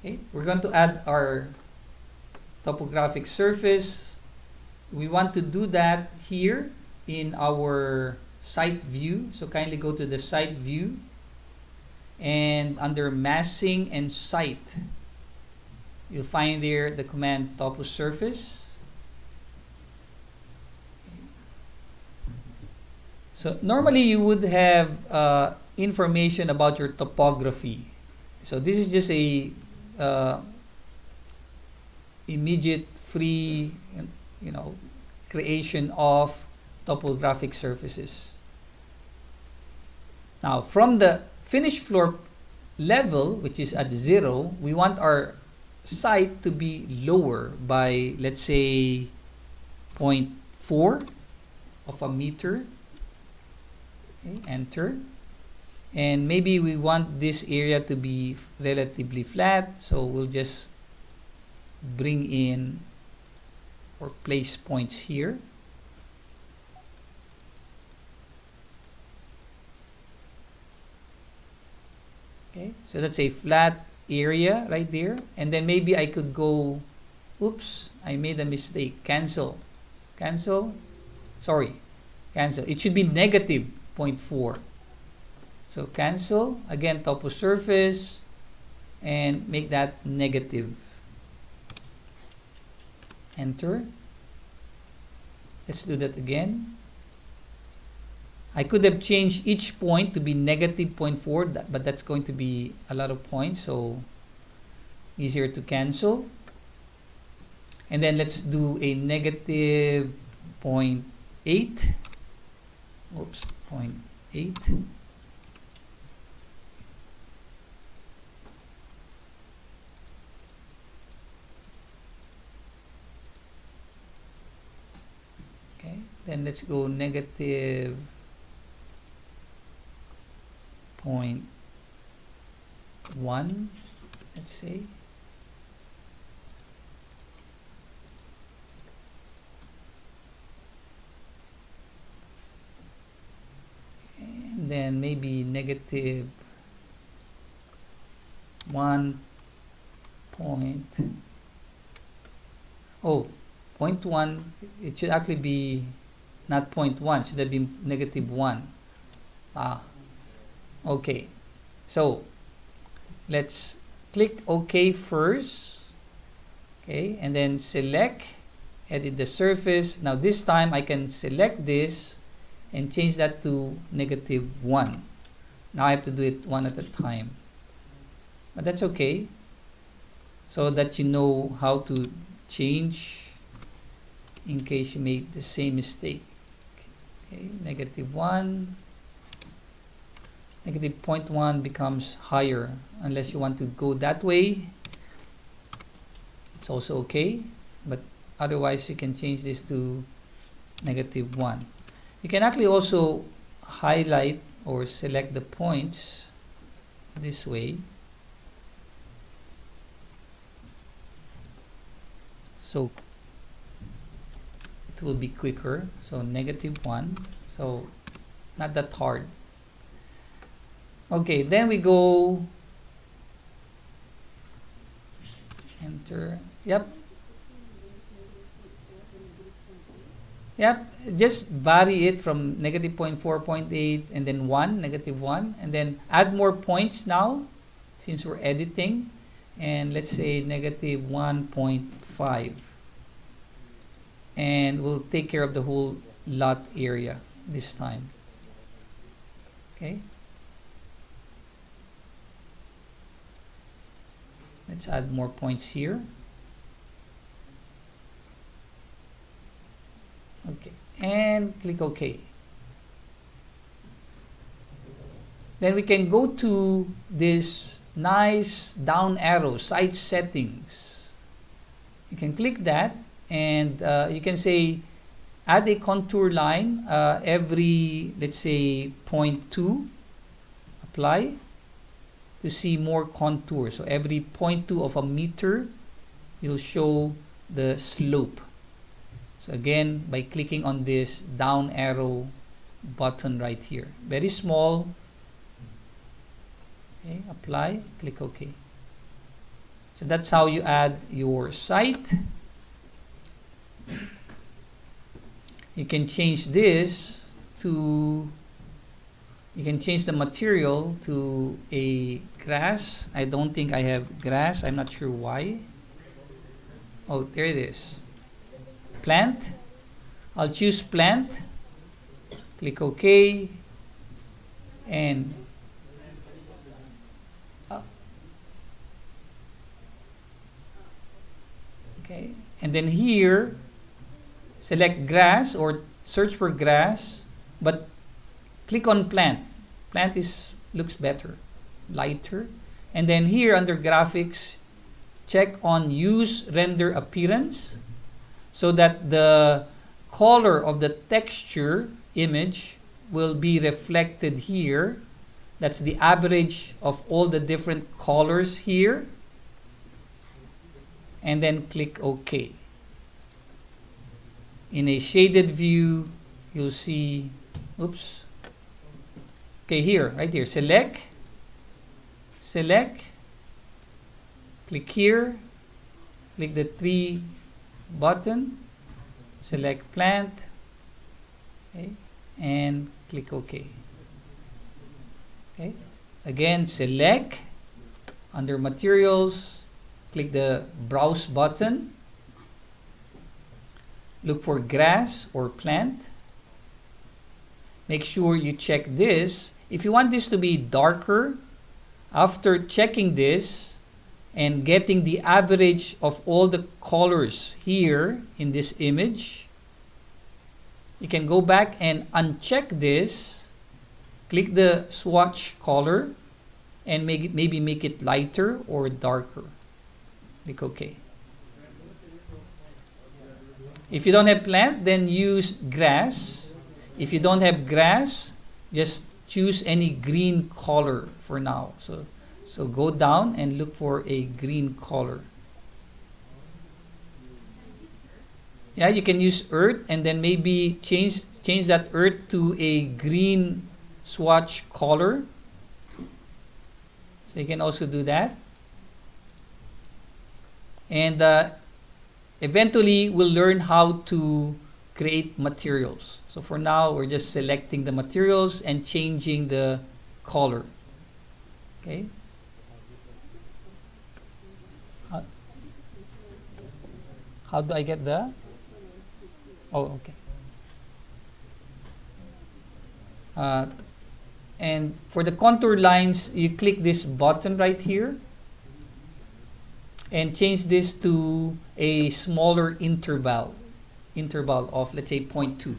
Okay, we're going to add our topographic surface. We want to do that here in our site view. So kindly go to the site view, and under massing and site, you'll find there the command Toposurface. So normally you would have information about your topography. So this is just a immediate free, creation of topographic surfaces. Now from the finished floor level, which is at 0, we want our site to be lower by, let's say, 0.4 of a meter. Okay, enter. And maybe we want this area to be relatively flat, so we'll just bring in or place points here. Okay, so that's a flat area right there. And then maybe I could go, oops, I made a mistake. Cancel. Sorry, cancel. It should be negative 0.4. So cancel, again, Toposurface, and make that negative. Enter. Let's do that again. I could have changed each point to be negative 0.4, but that's going to be a lot of points, so easier to cancel. And then let's do a negative 0.8. Oops, 0.8. Okay, then let's go negative 0.1, let's say. And then maybe negative 1 point, 0.1. It should actually be not 0.1, should have been negative 1. Okay, so let's click OK first. Okay, and then select, edit the surface. Now this time I can select this and change that to negative 1. Now I have to do it one at a time, but that's okay, so that you know how to change in case you make the same mistake. Okay, negative 1. Negative 0.1 becomes higher unless you want to go that way. It's also okay, but otherwise you can change this to negative 1. You can actually also highlight or select the points this way, so it will be quicker. So negative 1, so not that hard. Okay, then we go, enter. Yep, just vary it from negative 0.4, 0.8, and then 1, negative 1, and then add more points now since we're editing, and let's say negative 1.5, and we'll take care of the whole lot area this time. Okay, let's add more points here. Okay, and click OK. Then we can go to this nice down arrow, site settings. You can click that, and you can say add a contour line every, let's say, 0.2. Apply to see more contour. So every 0.2 of a meter, you'll show the slope. So again, by clicking on this down arrow button right here, very small. Okay, apply, click OK. So that's how you add your site. You can change this to, you can change the material to a grass. I don't think I have grass. I'm not sure why. Oh, there it is. Plant. I'll choose plant. Click OK. And okay. And then here, select grass or search for grass, but click on plant. Plant looks better, lighter. And then here under graphics, check on use render appearance so that the color of the texture image will be reflected here. That's the average of all the different colors here. And then click OK. In a shaded view, you'll see, oops. Okay, here, right here, select, click here, click the 3 button, select plant, okay, and click OK. Okay, again, select, under materials, click the browse button, look for grass or plant. Make sure you check this. If you want this to be darker, after checking this and getting the average of all the colors here in this image, you can go back and uncheck this, click the swatch color, and maybe make it lighter or darker. Click OK. If you don't have plant, then use grass. If you don't have grass, just choose any green color for now. So go down and look for a green color. Yeah, you can use earth and then maybe change that earth to a green swatch color. So you can also do that. And eventually we'll learn how to create materials. So for now, we're just selecting the materials and changing the color. Okay. How do I get the? Oh, okay. And for the contour lines, you click this button right here and change this to a smaller interval of, let's say, 0.2.